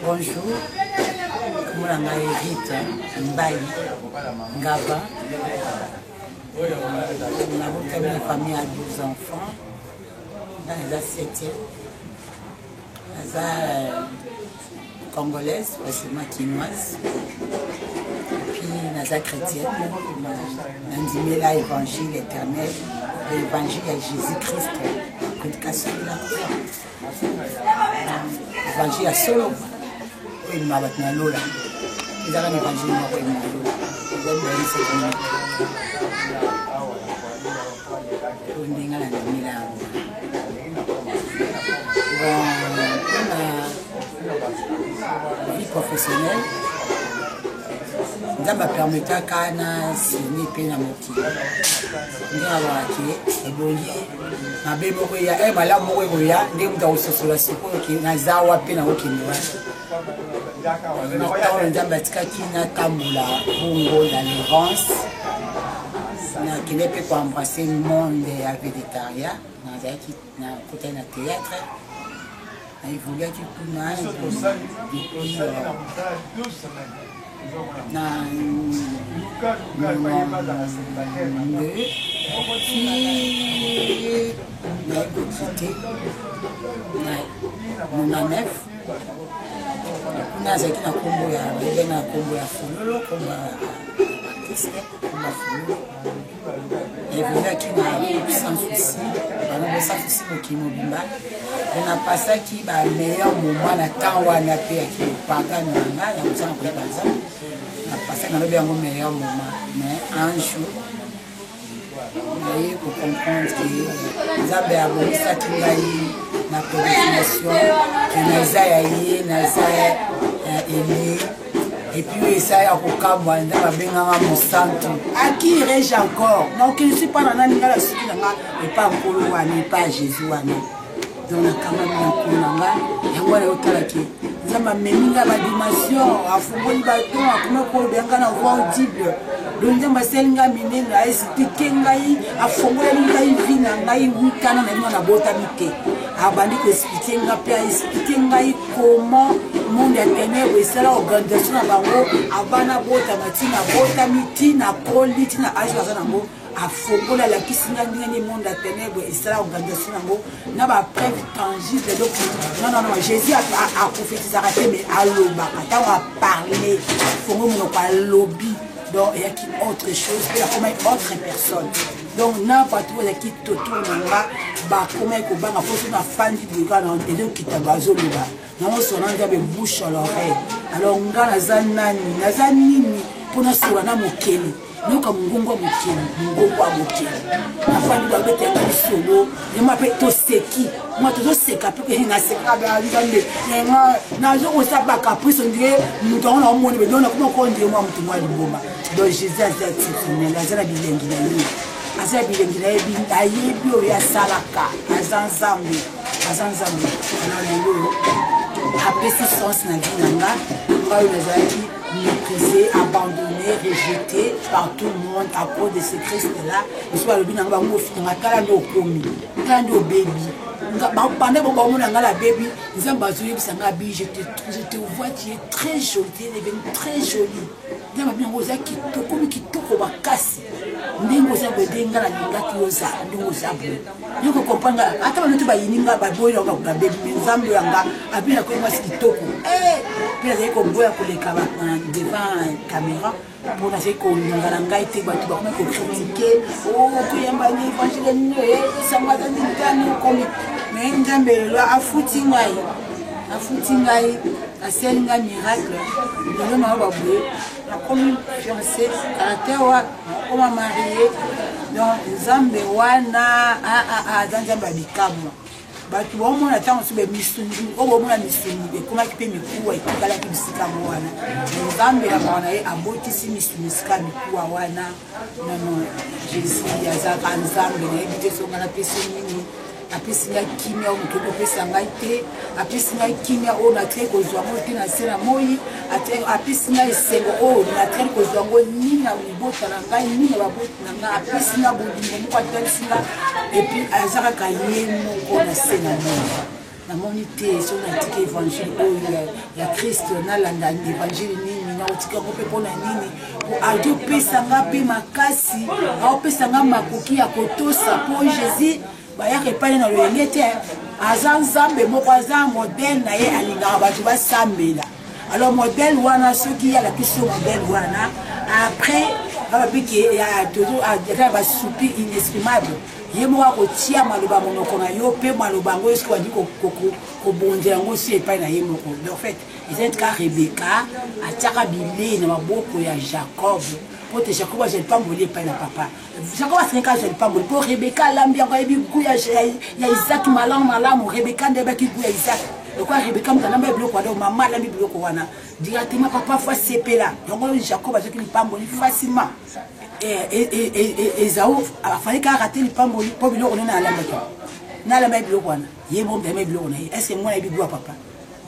Bonjour, comment on a hérité Mbaye, Ngava. Nous avons une famille à 12 enfants. Dans la 7e. Nous congolaise, forcément quinoise. Et puis nous chrétienne. Nous avons l'évangile éternel, l'évangile à Jésus-Christ. L'évangile à Solo. Il m'a battu dans l'eau là. Ils ont l'évangile dans l'eau. Ils ont donné cette minute. On est dans la nuit là. Bon, vie professionnelle. Nous avons permis à Kana signer peine à moitié. Nous avons acquis et bon, ma belle moria, elle m'a la moria, nous avons sur la seconde qui n'a zawa peine à aucun niveau. Nous avons bâti na Tambula, Bongo, la Lérance, qui n'est pas pour embrasser le monde avec végétarien. Nous avons côté de théâtre. Il voulait du coup mal. On a passé qui va meilleur moment na temps où on a fait qui paga na ya msana kwa baza on a passé dans le meilleur moment mais un jour il faut comprendre que Nzambe a voulu ça qui va na prédication que Naza élu et puis ça a kokamba ndanga benganga mosantu à qui irai-je encore donc je ne suis pas dans la ngala suki nanga et pas encore wani pas Jésus wani donc la caméra nanga yango na otalaki nzamba meminga ba dimension afungoli ba ton akoma ko benga na voix audible donc nzamba selinga minenga expliquer ngai afungoli ngai vina ngai wikana na mwana bota mike abandi ko expliquer nga pe expliquer ngai comment monde ya ténèbres et c'est la organisation na bango abana bota matina bota miti na politi na ajoza nango afongola la kisinga ndenge monde ya ténèbres et c'est la organisation nango na ba preuve tangible donc non Jésus a prophétisé mais aloba quand on a parlé fongo mon pas lobby donc il y a qui autre chose il y a comme autre personne donc n'importe où qui te tourne là ba comme ko ba faut na fandi de gars dans des qui tabazo là non son anga be bouche à l'oreille alors nga nazanini pour na sura na mokeli nous comme ngongo mokeli na fandi ba bete na solo et ma pe to seki moi to seka pe que na seka ba ngambe na zo ko sa ba caprice on dirait nous on a moni be donc comment on dit moi mutu moi liboma donc Jésus a dit azala bilengi na lui azala bilengi na yebi ayebi o ya salaka azanzambe na lelo après ce sens na vie nanga quand les amis méprisé, abandonné, rejeté par tout le monde à cause de ce Christ-là. Je suis allé dans le baby. Pendant que la baby, je te vois, tu es très jolie, tu es devenue très jolie. Je suis allé dans le devant la caméra pour essayer qu'on a été critiquer oh tu es mal évangile ça m'a donné mais Nzambe là a foutu ngai a selinga miracle de l'homme a baboué a comme fiancé caractère wa comme marié donc Nzambe wana a Nzambe bikamu batu bomona tango sube misuni obomona misuni ekoma kipe mikuwa ikala kibisika mwana Nzambe ya mwana ye abotisi misuni sika mikuwa wana non Jésus yazaka Nzambe na ebite songa na pesi nini apesi nga kimia o mukoko pesa ngai te apesi nga kimia o na tre kozwa mo te na sera moi apesi nga esengo o na tre kozwa ngo ni na libota na ngai ni na babota na ngai apesi nga bodimo mo kwa telsinga et puis azaka kayemo ko na sena mo na moni te so na tika évangile oyo ya Christ na landa évangile nini na otika ko pe pona nini ko adio pesa nga pe makasi au pesa nga makoki ya kotosa po Jésus ba ya repane na loyenge te azan zambe moko azan modèle na ye alingaka bato basambela. Alors modèle wana soki ya la question modèle wana après va piquer ya toujours à soupi inexprimable. Ye mwa ko tia maloba monoko na yo pe maloba ngo esko andi ko bondia ngo si epai na ye moko. En fait, ils ont ka Rebecca ataka bilé na maboko ya Jacob. Pour te Jacob je pas molé epai na papa. Jacob a 5 ans je pas molé. Pour Rebecca lambia ko ebi ku ya Isaac malamu Rebecca ndeba ki ku ya Isaac. Donc Rebecca mtana mbe bloko ado mama lambi bloko wana. Directement papa fa sepela. Donc Jacob a dit qu'il pas molé facilement. Et Esaou a fallu qu'il rate le pamboli pour lui donner à la maison. Na la maison wana. Yé bon de maison wana. Est-ce que moi la bigo papa?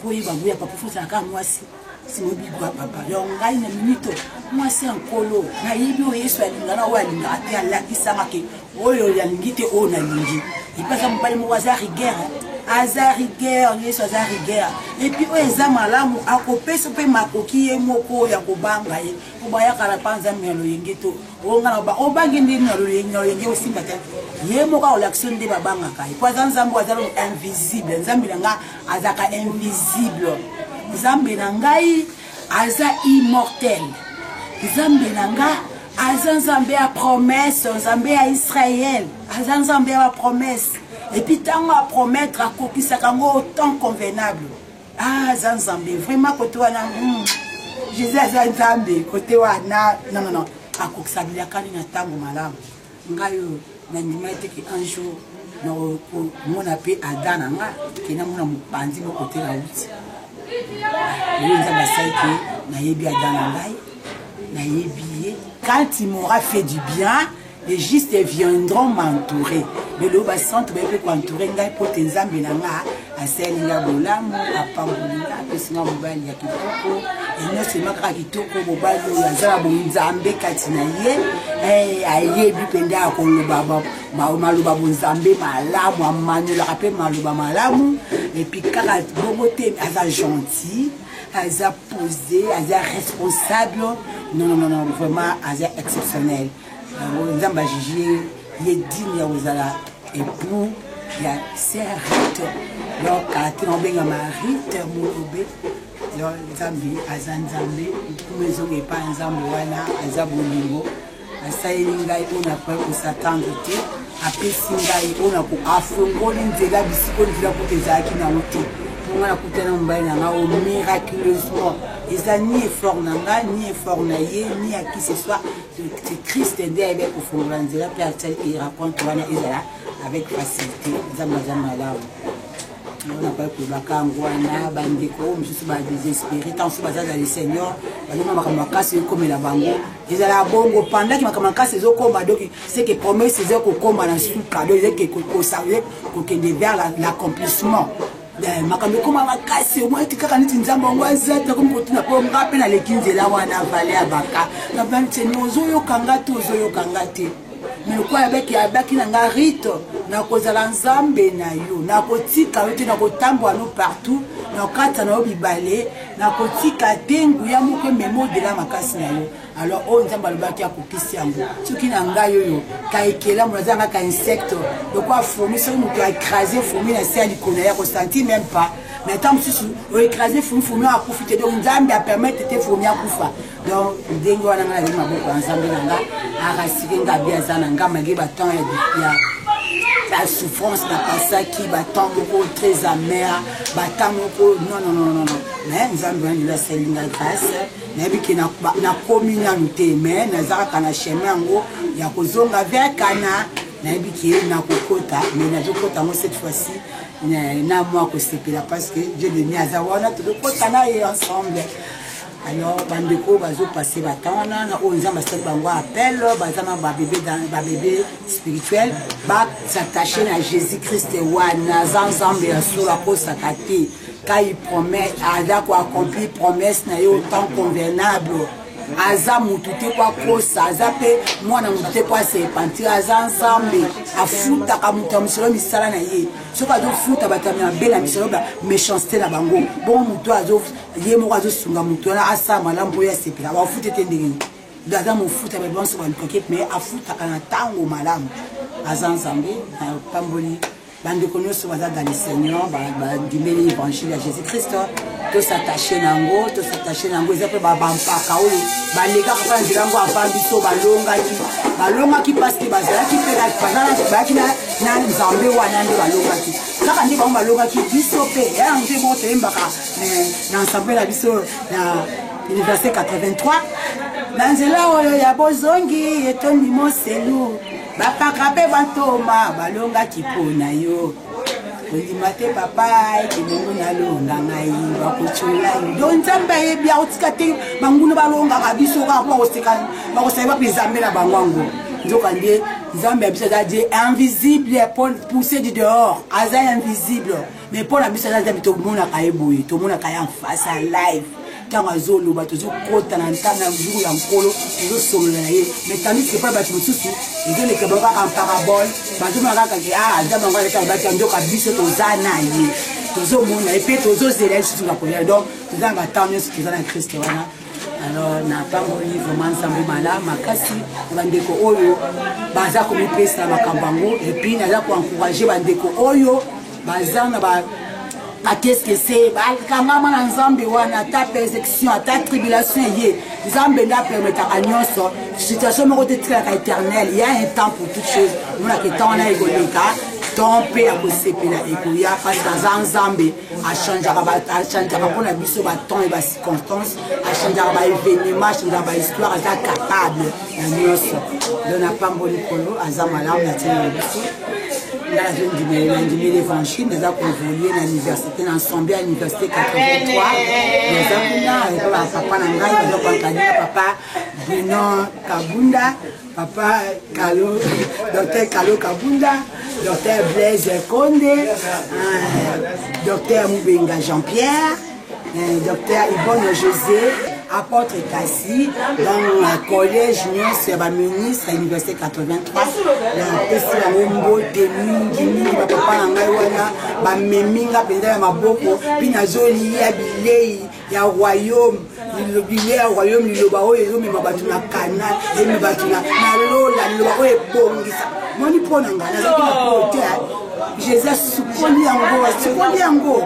Pour y bagouya papa faut ça quand moi si mo bigo papa. Donc ngai na minute moi c'est un colo. Na yibi o Yesu alingana wa alinga ati ala kisama ke oyo ya lingite o na lingi. Il passe mon pale mo wazari guerre. Azari guerre, Yesu azari guerre. Et puis o ezama lamu akopesa pe makoki ye moko ya kobanga ye. Obaya kala panza melo yengeto. Ongana ba obangi ndini na loyenge osimba te. Ye moka o l'action de babanga kai. Kwa nzambo azalo invisible. Nzambi nanga azaka invisible. Nzambi nangai aza immortel. Nzambi nanga aza nzambe a promesse, nzambe a Israël. Aza nzambe a promesse. Et puis tant à promettre à kokisa kango autant convenable. Ah Zanzambe vraiment côté wana Jésus Zanzambe côté wana non à kokisa bila kani na tango malamu. Ngayo na nimete ki un jour no mon appel Adana nga kina mona mupanzi mo côté la uti. Lui nzamba saiki na yebi Adana ngai na yebi quand il m'aura fait du bien les justes viendront m'entourer. Le loba centre peut entourer ngai pote nzambe nanga aselinga bolamu apambulinga pesinga mobali ya kitoko et non seulement kaka kitoko mobali ya zala bonzambe kati na ye ayebi penda akoloba maloba bonzambe malamu amanola pe maloba malamu et puis kaka bongo te aza gentil aza posé aza responsable non vraiment aza exceptionnel. Nzamba Gigi ye digne ya ozala époux ya serite donc ati no benga marite mulobe donc Nzambi azanzambe maison et pas nzambe wana aza bolingo asayi ngai ona kwa kusatanga te apesi ngai ona ku afongoli nzela bisiko nzela kutezaki na muti ngana kutana mbaye na ngao miraculeusement eza ni effort nanga ni effort na ye ni à qui ce soit c'est Christ aidé avec au fond nzela pe atali il raconte wana ezala avec facilité zama là on a pas que bakangwana bandeko msusu ba désespéré tant so bazaza le Seigneur balima makamaka comme la bango ezala bongo pendant que makamaka c'est okoma donc c'est que promesse c'est ko komba na sur cadeau c'est que ko savoir ko kende vers l'accomplissement makambe koma makasi au moins tikaka niti nzambo ngwaza ta comme kotuna po ngape na lekinzela wana vale abaka na banti nyozo kanga te mais quoi avec abaki na ngarito na kozala nzambe na yo na kotika yote na kotambo no partout na kata na obibale na kotika tengu ya moko memo de la makasi na yo. Alors on nzamba lobaki ya kokisi yango soki na ngai yo ka ekela mozanga ka insecte de quoi fourmi so nous a écraser fourmi na sel likona ya ressenti même pas mais tant susu o écraser fourmi a profiter donc nzambe a permettre te fourmi a kufa donc ndengo wana ngala lima boko nzambe nanga arasike ngabia zana ngama ngi baton ya la souffrance n'a pas ça qui battant beaucoup très amer battant beaucoup non mais nous avons la selinga grâce na biki na komina nte mais na zaka na chemin ngo ya kozonga vers kana na biki na kokota mais na jokota mo cette fois-ci na moi ko sepela parce que Dieu le mis à zawana tout le kota na et ensemble. Alors bandeko bazo passer batana na onzamba sel bango appel bazana ba bébé spirituel ba s'attacher à Jésus-Christ wana zanzambe asura ko sakati kai promet ada ko accomplir promesse na yo temps convenable aza mutu te kwa kosa aza pe mwana mutu te kwa serpentir aza nzambe afutaka mutu ya misolo misala na ye soki azofuta bato ya mabe na misolo ba méchanceté na bango bongo mutu ye moko azosunga mutu wana asala malamu oyo asepela bafute te ndenge aza mofuta babonso balukaki me afutaka na ntango malamu aza nzambe na pamboli bandeko nyonso baza dans le Seigneur bandimeli évangile ya Jésus Christ tosattache nango eza mpe bampaka oyo balekaka mpa na nzela yango avant biso balongaki mpasi bazalaki mpe bayaki na nzambe wana nde balongaki kaka nde bango balongaki biso mpe yango nde moko toyembaka na ensemble na biso na université 83 na nzela oyo ya bozongi etondi moselu bapaka mpe bantoma balongaki mpo na yo kondima te papa ekebongo nalonga ngai bakocola yo do nzambe ayebi akotika te banguna balongaka biso kaka mpo bakosala bape nzambe na bango yango nzoka nde nzambe ya biso aza die invisible poussé du dehors aza invisible mais mpo na biso aza nzambe tomonaka ye boye tomonaka ye en face à live ntango azoloba tozokota na ntana jour ya nkolo tozosolola na ye mais tandis que mpa bato mosusu ezoleka bango kaka parabole bazomona kaka ke nzambe yango alekaka bato ya nzoka biso toza na ye tozomona ye mpe tozozela ye susu na kolia donc toza na batemps nyonso toza na kriste wana alors na pamboli vraiment nzambe malamu makasi na bandeko oyo baza komipesa na makambo yango epuis naza koencourage bandeko oyo baza na qu'est-ce que c'est balkangama na nzambe wana ata persécution ata tribulation ye nzambe nde apermetaka nyonso situation moko te tikalaka éternel il y a un temps pour toute chose monaka etan wana ekoleka temps mpe ya kosepela ekoya parce que aza nzambe achangeaka mpona biso batemps et bacirconstance achangeaka baévénement achangeaka bahistoire aza capable ya nyonso don apamboli kolo aza malamu na ntina na biso nandimi l'évangile naza koévolue na université na ensemble à l'université 83 naza kuna papa na ngai baza koankadira papa Bruno Kabunda papa docteur Kalo Kabunda docteur Blaise Konde docteur Moubenga Jean-Pierre docteur Yvonne José apôtre Kassi dans le collège nyonso ya baministre ya université 83 napesi yango mbote mingi bapapa na ngai wana bameminga mpenza ya maboko mpi nazolia bilei ya royaume bilei ya royaume liloba oyo ezomema bato na kana emi bato na lola liloba oyo ebongisa moni mpo na ngai nazaki na po te jésus asukoli yango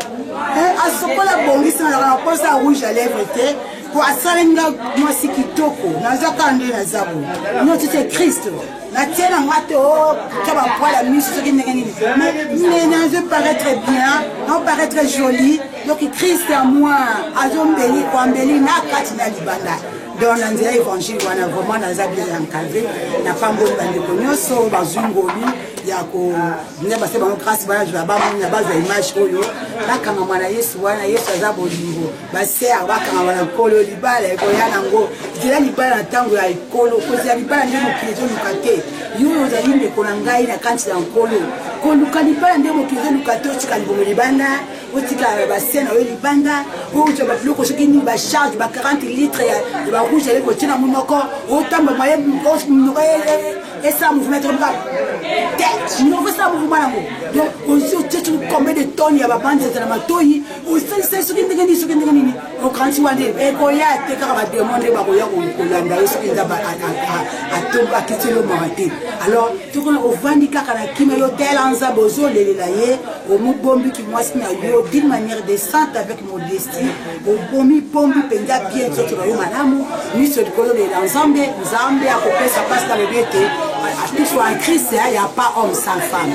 asokola bongisa na posa rouge à lèvre te po asalenga mwasi kitoko naza kaka nde naza boye nyonso te kristo natie na nga te ka bapoala miso soki ndenge nini mais nazo paraître bien na paraître joli donc christ ya moi azombeli koambeli na kati na libanda donc na nzela évangile wana vraiment naza bien encadré na pamboli bandeko nyonso bazwi ngolu ya ko nde base bango grâce bazwa bamoni na bazwa image oyo bakangama na yesu wana yesu aza bolingo baser bakangama na nkolo libala ekoya nango nzela libala na ntango ya ekolo kozela libala nde mokili ezoluka te yo ozali ndeko na ngai na kanti ya nkolo koluka libala nde mokili ezoluka te otika libongo libanda otika base na oyo libanda ozwa babiloko soki nini bacharge ba 40 litre ya barouge ale kotia na monoko otamba maye monoko esala mouvement te minoko esala mouvement nango donc ozi otie combien de tonnes ya babandi ezala matoi osalisa soki ndenge nini okanti wana ekoya te kaka bademo nde bakoya kolanda yo soki nzambe akitelo maka te alors tokona ovandi kaka na kima yo tela nzambe ozolelela ye omobombiki mwasi na yo d'une manière décente avec modestie obomi bombi mpenza bien sotoka yo malamu miso likolo lela nzambe akopesa mpasi na lobi ete toutefois en Christ il n'y a pas homme sans femme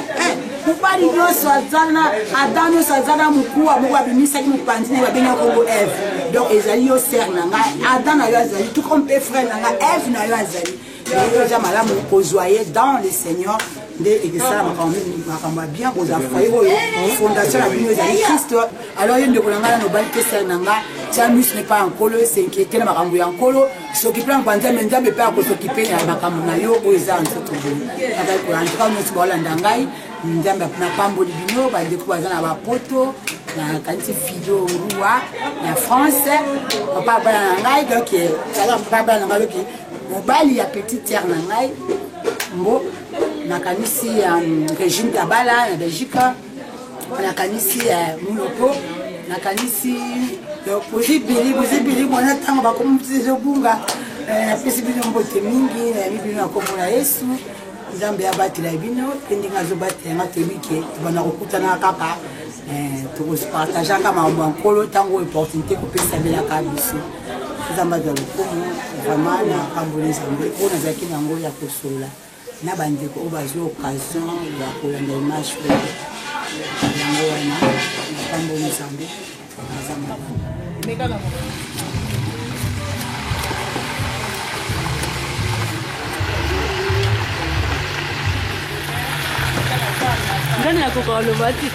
mobali nyonso adam nyonso aza na mokuwa moko abimisaki mopanzi na ye babengaki kongo eve donc ezali yo ser na ngai adam na yo azali tout comme mpe frère na ngai eve na yo azali oyo eza malamu kozwa ye dans le Seigneur nde ekesala makambo ya bien kozwa foye oyo fondation na bino ezali Christ alors yo ndeko na ngai na nobali te ser na ngai tia miso ne pas nkolo esenkiete na makambo ya nkolo s'occupe na mopanzi me nzambe mpe akosokipe na makambo na yo oyo eza nzoto boye en tout cas nyonso baolanda ngai nzambe na pamboli bino bandeko baza na bapoto na kanti filo rua na France papa bana na ngai donc papa bana na ngai mobali ya petite terre na ngai mbo nakanisi régime Kabala na Belgique nakanisi Mulopo nakanisi bozibili mwana ntango bakomutisa bunga napesi bino mbote mingi nayebi bino na kombo na Yesu nzambe abatela bino mpe ndenge azobatela nga toyebi ke bana kokutana kaka tokopartageaka makambo ya nkolo ntango opportunité kopesa belaka biso nzambe azwa lokumu vraiment na pamboli nzambe oyo nazalaki nango ya kosolola na bandeko oyo bazwi occasion ya kolanda image oyo yango wana na pamboli nzambe Ngani akoka olobati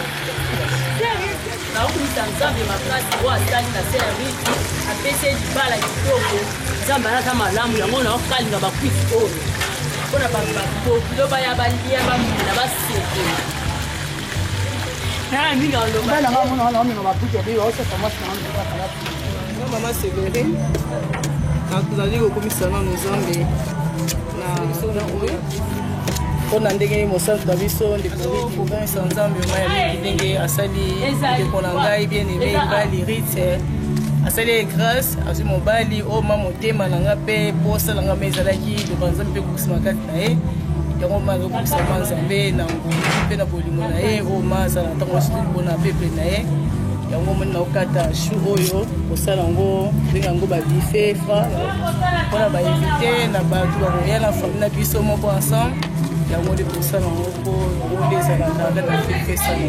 naokumisa nzambe makasi oyo asali na se ya miti apesi libala kitoko nzambe alata malamu yango naokalinga bakwiti oyo mpona bato bakokilo baya balia bamina baseke naya mingi mama Sévéré nazali kokomisa nano nzambe na oyo mpona ndenge mosantu na biso ndeko kokomisa nzambe omaya mingi ndenge asali ndeko na ngai bien aimé mobali rite asali grâce azwi mobali oyo ma motema na nga mpe posala nga mpe ezalaki loba nzambe mpe kokisima kati na ye yango ma azokokisa ma nzambe na ngolu mpe na bolingo na ye oyo ma azala ntango asutuli mpona peple na ye yango moni naokata shu oyo kosala yango ndenge yango babife fra mpona bainvite na bato bakoya na famille na biso moko ensemble yango nde kosala yango mpo yango nde ezalaka nga na fefesala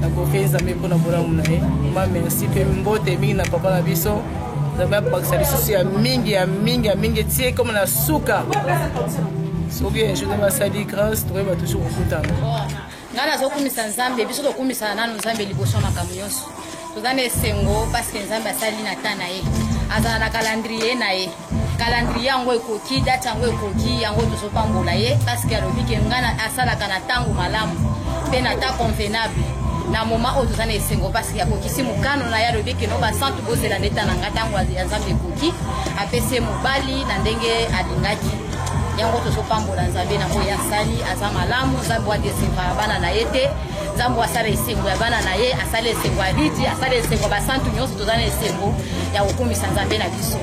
nakofe nzambe mpona bolamu na ye ma merci mpe mbote mingi na papa na biso nzambe apakisa lisusu ya mingi etie koma na suka soki ejour basali grâce tokoyeba toujours kokutana ngai nazokumisa nzambe biso tokumisana nano nzambe liboso makambo nyonso toza na esengo parceke nzambe asali na ta na ye azala na calendrier na ye calendrier yango ekoki date yango ekoki yango tozopambola ye parceke alobi ke ngai asalaka na ntango malamu mpe na ta convenable na moma oyo toza na esengo parceke akokisi mokano na ye alobi ke no basantu bozela nde ta na ngai ntango ya nzambe ekoki apesi mobali na ndenge alingaki yango tozopambola nzambe nango ye asali aza malamu nzambe wadesengo ya bana na ye te nzambe asala esengo ya bana na ye asala esengo ya lidi asala esengo ya basantu nyonso toza na esengo ya kokumisa nzambe na biso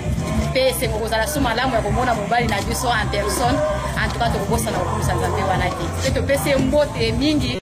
mpe esengo kozala so malamu ya komona mobali na biso en personne en tout cas tokobosana kokumisa nzambe wana te mpe topesi mbote mingi